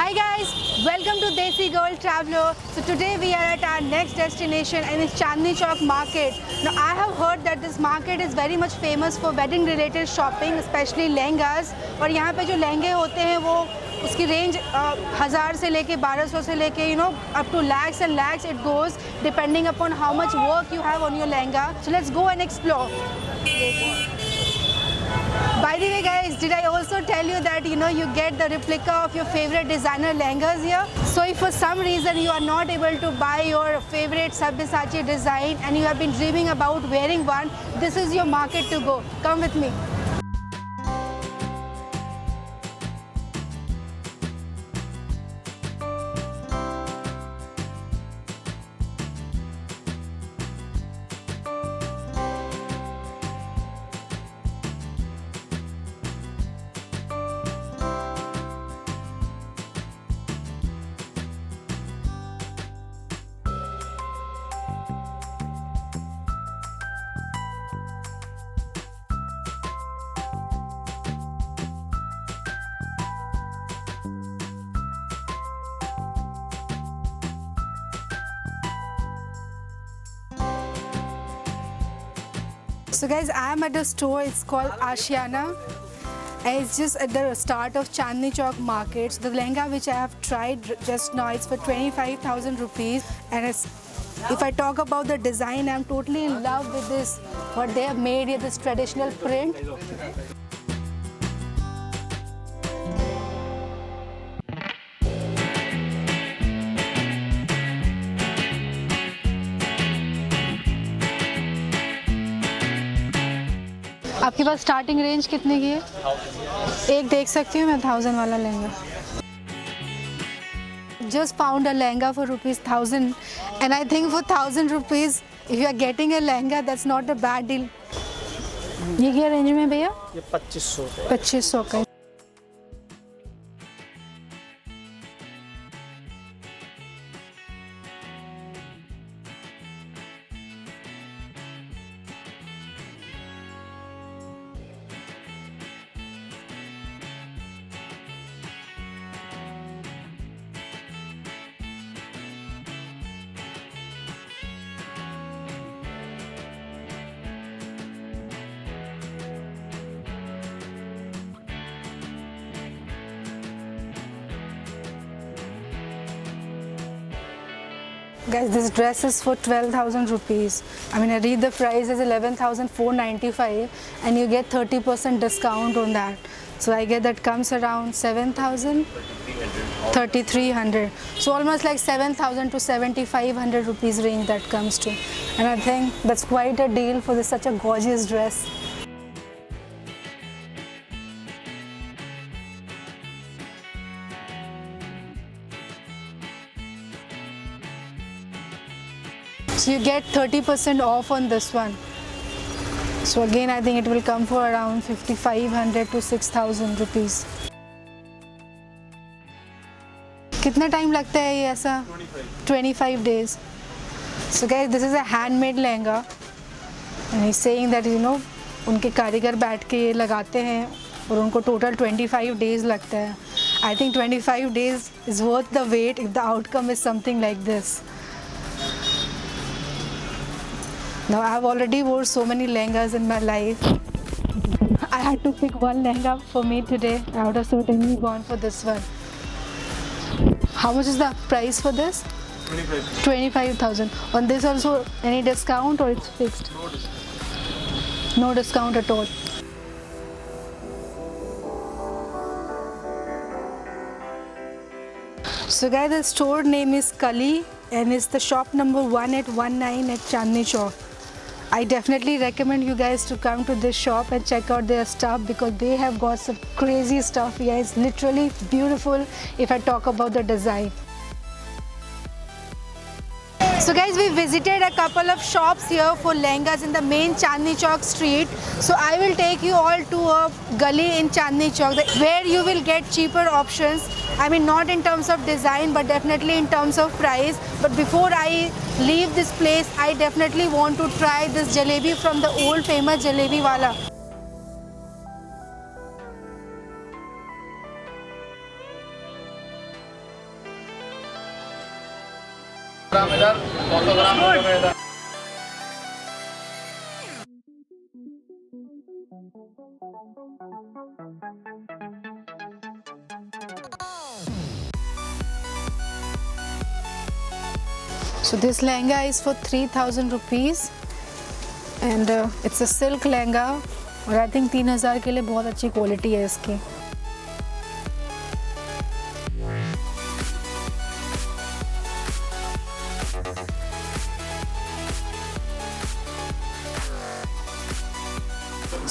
Hi guys, welcome to Desi Girl Traveler. So today we are at our next destination and it's Chandni Chowk Market. Now I have heard that this market is very much famous for wedding related shopping, especially lehengas. और यहाँ पे जो लहंगे होते हैं वो उसकी range 1000 से लेके 1200 से लेके up to lakhs and lakhs it goes depending upon how much work you have on your lehenga. So let's go and explore. By the way guys, did I also tell you that you get the replica of your favorite designer lehengas here? So if for some reason you are not able to buy your favorite Sabyasachi design and you have been dreaming about wearing one, this is your market to go. Come with me. So guys, I am at a store, it's called Ashiana and it's just at the start of Chandni Chowk Market. So the lehenga which I have tried just now, it's for 25,000 rupees and if I talk about the design, I'm totally in love with this, what they have made here, this traditional print. आपके पास starting range कितने की है? एक देख सकती हूँ मैं 1000 वाला lehenga. Just found a lehenga for ₹1000 and I think for 1000 rupees if you are getting a lehenga that's not a bad deal. ये क्या रेंज में भैया? ये 2500 का. 2500 का. Guys, this dress is for 12,000 rupees. I mean, I read the price is 11,495 and you get 30% discount on that. So I get that comes around 7,000, 3,300. So almost like 7,000 to 7,500 rupees range that comes to. And I think that's quite a deal for such a gorgeous dress. So you get 30% off on this one. So again, I think it will come for around 5,500 to 6,000 rupees. कितना time लगता है ये ऐसा? 25 days. So guys, this is a handmade lehenga. And he's saying that उनके कारीगर बैठ के ये लगाते हैं और उनको total 25 days लगता है. I think 25 days is worth the wait if the outcome is something like this. Now I have already wore so many lehengas in my life. I had to pick one lehenga for me today. I would have certainly gone for this one. How much is the price for this? 25,000. On this also any discount or it's fixed? No discount. No discount at all. So guys, the store name is Kali and it's the shop number 1 at 19 at Chandni Chowk. I definitely recommend you guys to come to this shop and check out their stuff because they have got some crazy stuff here. It's literally beautiful if I talk about the design. So guys, we visited a couple of shops here for lehengas in the main Chandni Chowk street. So I will take you all to a gully in Chandni Chowk where you will get cheaper options. I mean, not in terms of design, but definitely in terms of price. But before I leave this place, I definitely want to try this jalebi from the old famous Jalebi Wala. So this lehenga is for 3,000 rupees and it's a silk lehenga और I think 3,000 के लिए बहुत अच्छी quality है इसकी.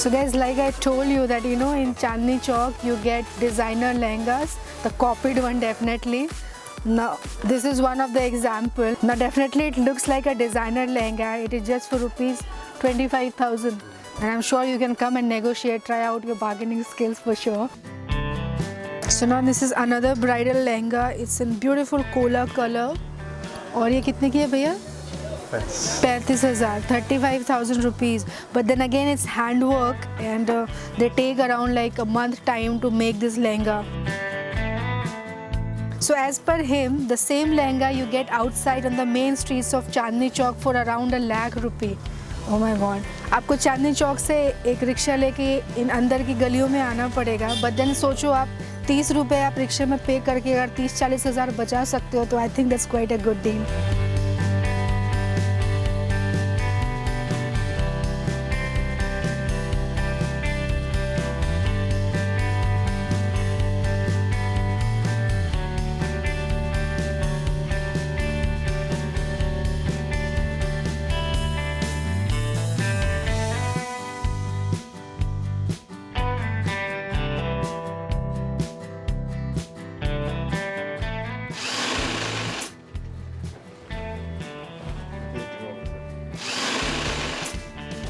So guys, like I told you that in Chandni Chowk you get designer lehengas, the copied one definitely. Now this is one of the example. Now definitely it looks like a designer lehenga. It is just for rupees 25,000 and I'm sure you can come and negotiate, try out your bargaining skills for sure. So now this is another bridal lehenga. It's in beautiful cola color. और ये कितने की है भैया? 35,000, 35,000 rupees. But then again it's handwork and they take around like a month time to make this lehenga. So as per him, the same lehenga you get outside on the main streets of Chandni Chowk for around 1 lakh rupee. Oh my god. आपको चांदनी चौक से एक rickshaw लेके इन अंदर की गलियों में आना पड़ेगा. बट देन सोचो आप 30 रुपये आप रिक्शे में पे करके अगर 30-40 हज़ार बचा सकते हो तो I think that's quite a good deal.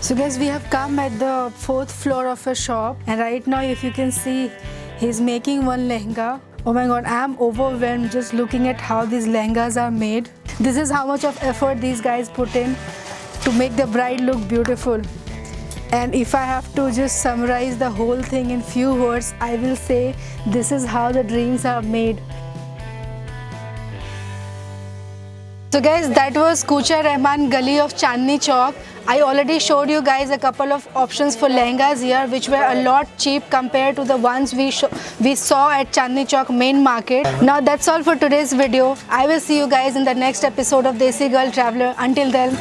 So guys, we have come at the 4th floor of a shop and right now if you can see he's making one lehenga. Oh my god, I am overwhelmed just looking at how these lehengas are made. This is how much of effort these guys put in to make the bride look beautiful. And if I have to just summarize the whole thing in few words, I will say this is how the dreams are made. So guys, that was Kucha Rahman Gali of Chandni Chowk. I already showed you guys a couple of options for lehengas here which were a lot cheap compared to the ones we saw at Chandni Chowk main market. Now that's all for today's video. I will see you guys in the next episode of Desi Girl Traveler. Until then,